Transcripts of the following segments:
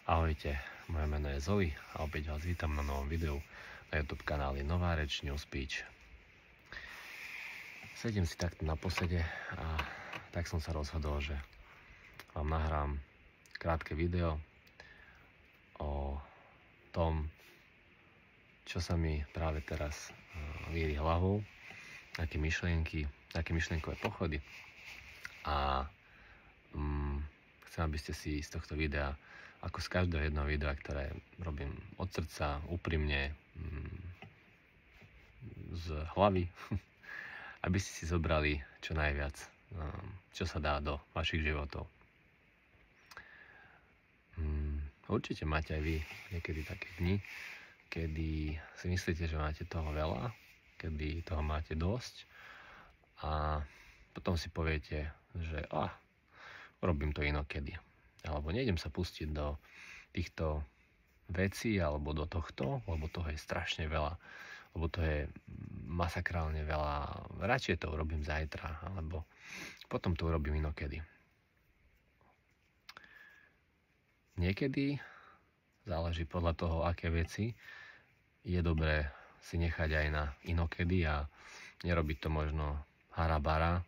Ahojte, moje meno je Zoe a opäť vás vítam na novom videu na YouTube kanáli Nová reč New Speech. Sedím si takto na posede a tak som sa rozhodol, že vám nahrám krátke video o tom, čo sa mi práve teraz víri hlavou, aké myšlienkové pochody a chcem, aby ste si z tohto videa, ako z každého jedného videa, ktoré robím od srdca, úprimne, z hlavy, aby ste si zobrali čo najviac, čo sa dá do vašich životov. Určite máte aj vy niekedy také dni, kedy si myslíte, že máte toho veľa, kedy toho máte dosť a potom si poviete, že urobím to inokedy. Alebo nejdem sa pustiť do týchto vecí alebo do tohto, lebo toho je strašne veľa, lebo to je masakrálne veľa. Radšej to urobím zajtra, alebo potom to urobím inokedy. Niekedy záleží podľa toho, aké veci je dobré si nechať aj na inokedy a nerobiť to možno harabara,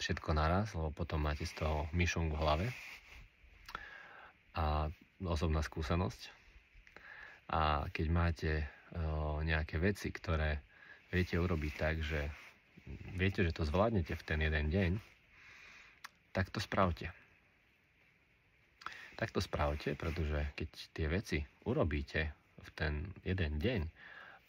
všetko naraz, lebo potom máte z toho myšunk v hlave a osobná skúsenosť. A keď máte nejaké veci, ktoré viete urobiť tak, že viete, že to zvládnete v ten jeden deň, tak to spravte. Tak to spravte, pretože keď tie veci urobíte v ten jeden deň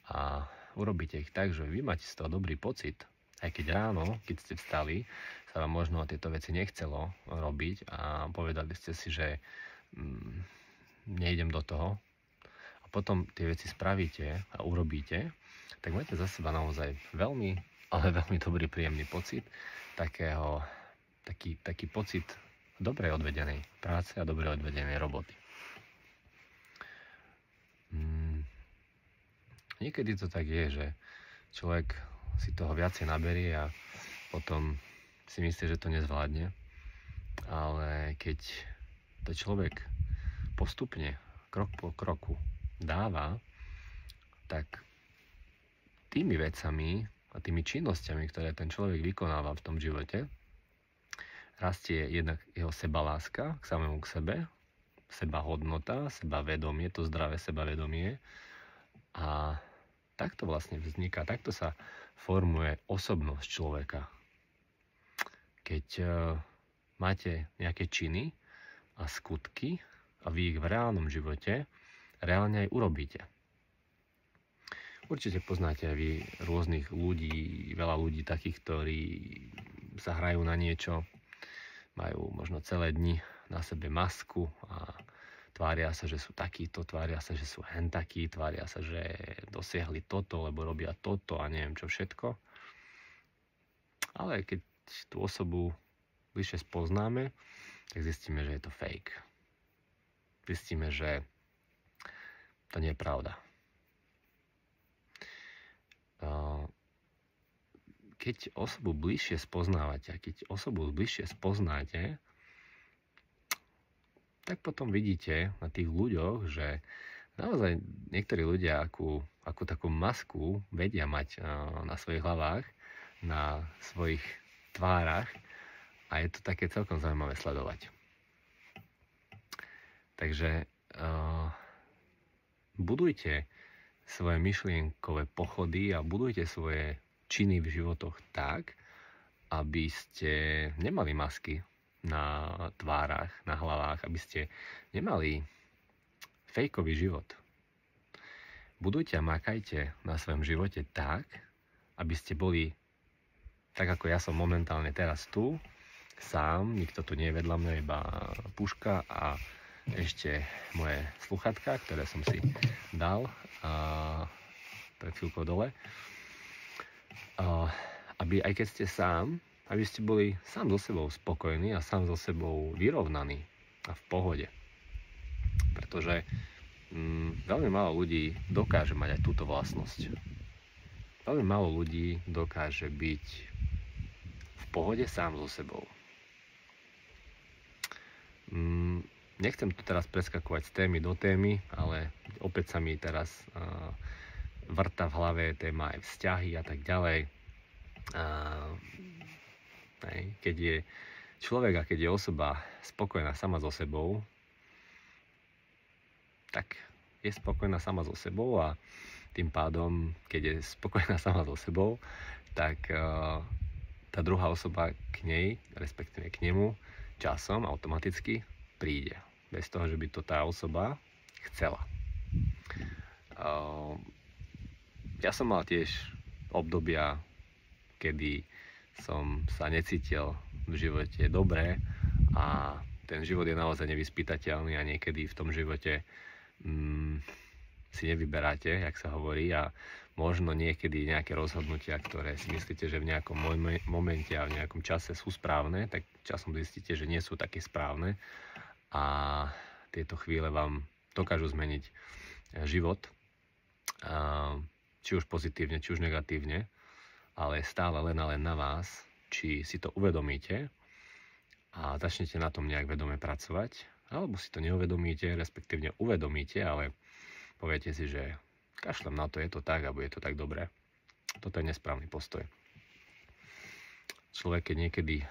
a urobíte ich tak, že vy máte z toho dobrý pocit, aj keď ráno, keď ste vstali, sa vám možno tieto veci nechcelo robiť a povedali ste si, že nejdem do toho a potom tie veci spravíte a urobíte, tak máte za seba naozaj veľmi, ale veľmi dobrý, príjemný pocit, taký pocit dobrej odvedenej práce a dobrej odvedenej roboty. Niekedy to tak je, že človek si toho viacej naberie a potom si myslí, že to nezvládne. Ale keď to človek postupne, krok po kroku dáva, tak tými vecami a tými činnosťami, ktoré ten človek vykonáva v tom živote, rastie jednak jeho sebaláska k samému k sebe, sebahodnota, sebavedomie, to zdravé sebavedomie a takto vlastne vzniká, takto sa formuje osobnosť človeka. Keď máte nejaké činy a skutky a vy ich v reálnom živote reálne aj urobíte. Určite poznáte aj vy rôznych ľudí, veľa ľudí takých, ktorí sa hrajú na niečo, majú možno celé dni na sebe masku a tvária sa, že sú takíto, tvária sa, že sú hentakí, tvária sa, že dosiahli toto, lebo robia toto a neviem čo všetko. Ale keď tú osobu bližšie spoznáme, tak zistíme, že je to fake. Zistíme, že to nie je pravda. Keď osobu bližšie spoznávate a keď osobu bližšie spoznáte, tak potom vidíte na tých ľuďoch, že naozaj niektorí ľudia akú takú masku vedia mať na svojich hlavách, na svojich tvárach a je to také celkom zaujímavé sledovať. Takže budujte svoje myšlienkové pochody a budujte svoje činy v životoch tak, aby ste nemali masky na tvárach, na hlavách, aby ste nemali fejkový život. Budujte a makajte na svojom živote tak, aby ste boli tak, ako ja som momentálne teraz tu, sám, nikto tu nie je vedľa mňa, iba puška a ešte moje sluchatka, ktoré som si dal pred chvíľkou dole. Aby aj keď ste sám, aby ste boli sám so sebou spokojní a sám so sebou vyrovnaní a v pohode. Pretože veľmi málo ľudí dokáže mať aj túto vlastnosť. Veľmi málo ľudí dokáže byť v pohode sám so sebou. nechcem tu teraz preskakovať z témy do témy, ale opäť sa mi teraz vrta v hlave téma aj vzťahy a tak ďalej. Keď je človek a keď je osoba spokojná sama so sebou, tak je spokojná sama so sebou a tým pádom, keď je spokojná sama so sebou, tak tá druhá osoba k nej, respektíve k nemu, časom automaticky príde. Bez toho, že by to tá osoba chcela. Ja som mal tiež obdobia, kedy som sa necítil v živote dobre a ten život je naozaj nevyspytateľný a niekedy v tom živote si nevyberáte, jak sa hovorí, a možno niekedy nejaké rozhodnutia, ktoré si myslíte, že v nejakom momente a v nejakom čase sú správne, tak časom zistíte, že nie sú také správne a tieto chvíle vám dokážu zmeniť život, či už pozitívne, či už negatívne, ale stále len a len na vás, či si to uvedomíte a začnete na tom nejak vedome pracovať, alebo si to neuvedomíte, respektívne uvedomíte, ale poviete si, že kašlem na to, je to tak a bude to tak dobré. Toto je nesprávny postoj. Človek, keď niekedy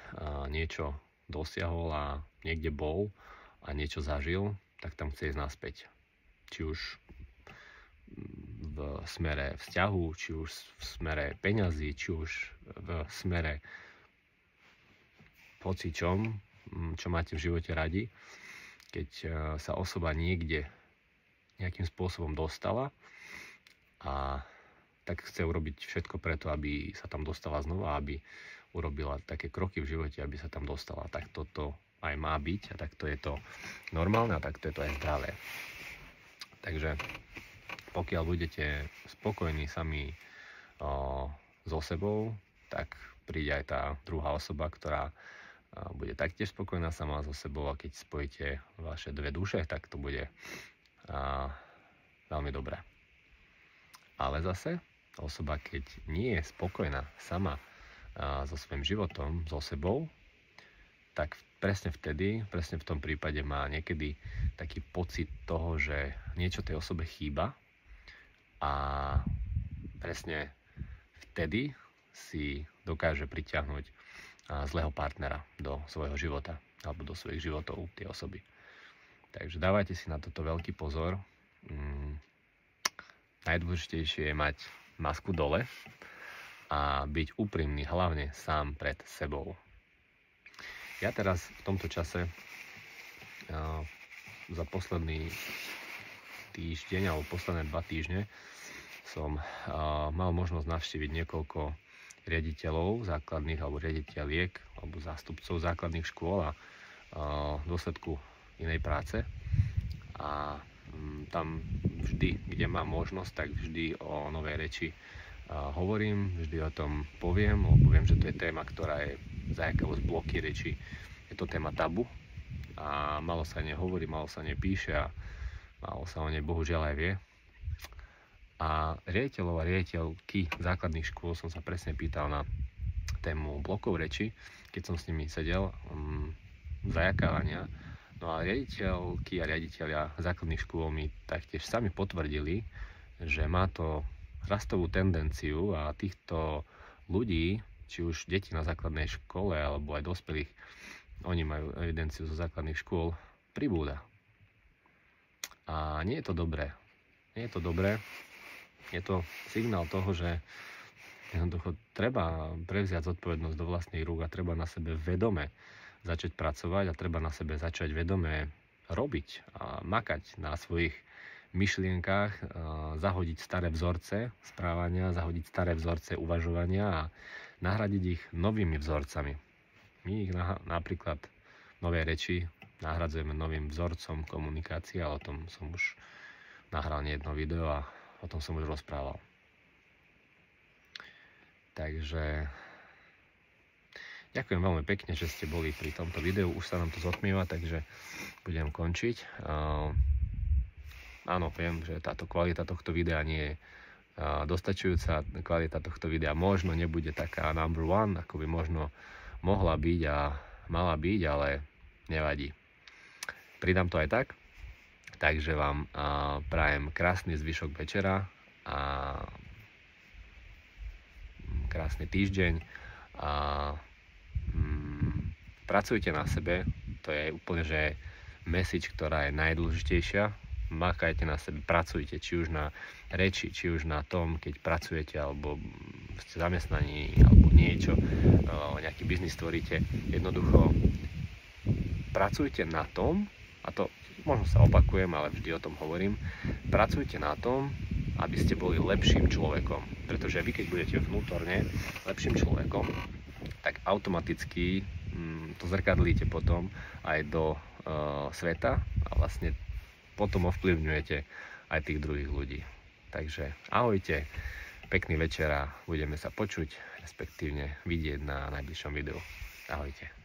niečo dosiahol a niekde bol a niečo zažil, tak tam chce ísť naspäť. Či už v smere vzťahu, či už v smere peňazí, či už v smere pocičom, čo máte v živote radi. Keď sa osoba niekde nejakým spôsobom dostala a tak chce urobiť všetko preto, aby sa tam dostala znova, aby urobila také kroky v živote, aby sa tam dostala. Tak toto aj má byť a takto je to normálne a takto je to aj zdravé. Takže pokiaľ budete spokojní sami so sebou, tak príde aj tá druhá osoba, ktorá bude taktiež spokojná sama so sebou a keď spojíte vaše dve duše, tak to bude veľmi dobré. Ale zase osoba, keď nie je spokojná sama so svojím životom, so sebou, tak presne vtedy, presne v tom prípade má niekedy taký pocit toho, že niečo tej osobe chýba a presne vtedy si dokáže pritiahnuť zlého partnera do svojho života alebo do svojich životov tie osoby. Takže dávajte si na toto veľký pozor. Najdôležitejšie je mať masku dole a byť úprimný hlavne sám pred sebou. Ja teraz v tomto čase za posledný týždeň alebo posledné 2 týždne som mal možnosť navštíviť niekoľko riaditeľov základných alebo riaditeľiek alebo zástupcov základných škôl a v dôsledku inej práce. A tam vždy, kde mám možnosť, tak vždy o novej reči hovorím, vždy o tom poviem, lebo viem, že to je téma, ktorá je zajakavo z bloky reči. Je to téma tabu a malo sa nehovorí, malo sa nepíše a malo sa o nej bohužiaľ aj vie. A riaditeľov a riaditeľky základných škôl som sa presne pýtal na tému blokov reči, keď som s nimi sedel, zajakávania. No a riaditeľky a riaditeľia základných škôl mi taktiež sami potvrdili, že má to rastovú tendenciu a týchto ľudí, či už deti na základnej škole alebo aj dospelých, oni majú evidenciu zo základných škôl, pribúda. A nie je to dobré. Nie je to dobré. Je to signál toho, že jednoducho treba prevziať zodpovednosť do vlastných rúk a treba na sebe vedome začať pracovať a treba na sebe začať vedome robiť a makať na svojich myšlienkách, zahodiť staré vzorce správania, zahodiť staré vzorce uvažovania a nahradiť ich novými vzorcami. My ich napríklad nové reči nahradzujeme novým vzorcom komunikácie, ale o tom som už nahral jedno video a o tom som už rozprával. Takže ďakujem veľmi pekne, že ste boli pri tomto videu. Už sa nám to zotmieva, takže budem končiť. Áno, viem, že táto kvalita tohto videa nie je dostačujúca. Kvalita tohto videa možno nebude taká number one, ako by možno mohla byť a mala byť, ale nevadí. pridám to aj tak. Takže vám prajem krásny zvyšok večera a krásny týždeň a pracujte na sebe, to je úplne že message, ktorá je najdôležitejšia. Makajte na sebe, pracujte, či už na reči, či už na tom, keď pracujete, alebo ste zamestnaní, alebo niečo, nejaký biznis tvoríte. Jednoducho pracujte na tom, a to možno sa opakujem, ale vždy o tom hovorím, pracujte na tom, aby ste boli lepším človekom. Pretože vy, keď budete vnútorne lepším človekom, tak automaticky to zrkadlíte potom aj do sveta a vlastne potom ovplyvňujete aj tých druhých ľudí. Takže ahojte, pekný večer a budeme sa počuť, respektívne vidieť na najbližšom videu. Ahojte.